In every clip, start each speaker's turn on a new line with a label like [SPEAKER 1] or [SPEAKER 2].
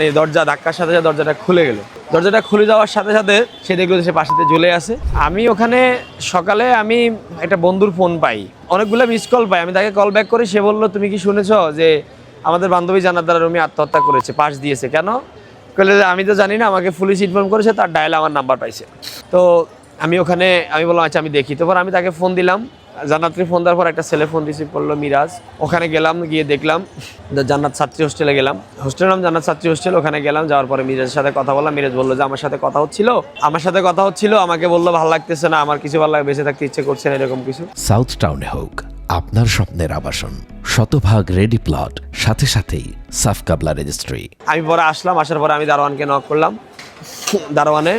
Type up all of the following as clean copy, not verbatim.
[SPEAKER 1] এই দরজা ধাক্কার সাথে সাথে দরজাটা খুলে গেল। দরজাটা খুলে যাওয়ার সাথে সাথে সে দেখলো যে সে পাশেতে ঝুলে আছে। আমি ওখানে সকালে আমি একটা বন্ধুর ফোন পাই, অনেকগুলো মিস কল পাই। আমি তাকে কল ব্যাক করি, সে বললো তুমি কি শুনেছ যে আমাদের বান্ধবী জান্নাত দ্বারা রুমি আত্মহত্যা করেছে, পাশ দিয়েছে। কেন? বলে যে আমি তো জানি না, আমাকে পুলিশ ইনফর্ম করেছে, তার ডায়ালে আমার নাম্বার পাইছে। তো আমি বললাম আচ্ছা আমি দেখি। তারপর আমি তাকে ফোন দিলাম, জান্নাতকে ফোন দেওয়ার পর একটা ছেলে ফোন রিসিভ করলো, মিরাজ। ওখানে গেলাম, গিয়ে দেখলাম জান্নাত ছাত্রী হোস্টেলে গেলাম। হোস্টেলের নাম জান্নাত ছাত্রী হোস্টেল। ওখানে গেলাম, যাওয়ার পরে মিরাজের সাথে কথা বললাম। মিরাজ বললো যে আমার সাথে কথা হচ্ছিল, আমাকে বললো ভালো লাগতেছে না, আমার কিছু ভালো লাগে, বেঁচে থাকতে ইচ্ছে করছে না, এরকম কিছু।
[SPEAKER 2] সাউথ টাউনে হোক আপনার স্বপ্নের আবাসন, শতভাগ রেডি প্লট, সাথে সাথেই সাফ কাবলা রেজিস্ট্রি।
[SPEAKER 1] আমি পরে আসলাম, আসার পরে আমি দারোয়ানকে নক করলাম। দারোয়ানে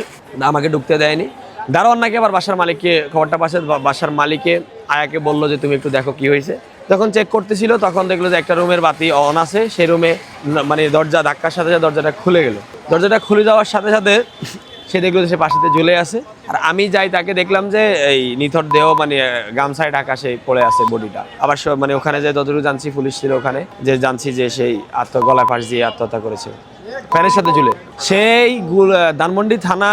[SPEAKER 1] আমাকে ঢুকতে দেয়নি। দারোয়ান নাকি আবার বাসার মালিককে খবরটা পাশে, বাসার মালিকে আয়াকে বললো যে তুমি একটু দেখো কি হয়েছে। যখন চেক করতেছিল তখন দেখলো যে একটা রুমের বাতি অন আছে, সেই রুমে মানে দরজা ধাক্কার সাথে সাথে দরজাটা খুলে গেল। দরজাটা খুলে যাওয়ার সাথে সাথে সে দেখলো যে সে পাশেতে ঝুলে আছে। আর আমি যাই, তাকে দেখলাম যে এই নিথর দেহ মানে গামছায় ঢাকা সে পড়ে আছে বডিটা। আবার মানে ওখানে যে যতটুকু জানছি পুলিশ ছিল ওখানে, যে জানছি যে সেই গলায় ফাঁস দিয়ে আত্মহত্যা করেছে ফ্যানের সাথে ঝুলে। সেই ধানমন্ডি থানা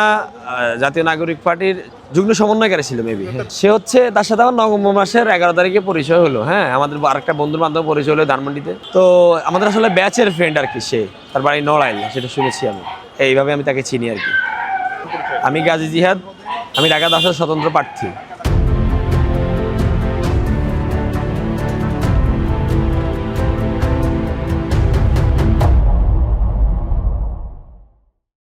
[SPEAKER 1] জাতীয় নাগরিক পার্টির যুগ্ম সমন্বয়কারী ছিল মেবি। সে হচ্ছে, তার সাথে আমার নভেম্বর মাসের 11 তারিখে পরিচয় হলো। হ্যাঁ, আমাদের আরেকটা বন্ধুর মাধ্যমে পরিচয় হলো ধানমন্ডিতে। তো আমাদের আসলে ব্যাচের ফ্রেন্ড আর কি। সে, তার বাড়ি নড়াইল, সেটা শুনেছি আমি। এইভাবে আমি তাকে চিনি আর কি। আমি গাজী জিহাদ, আমি ঢাকা 10 স্বতন্ত্র প্রার্থী।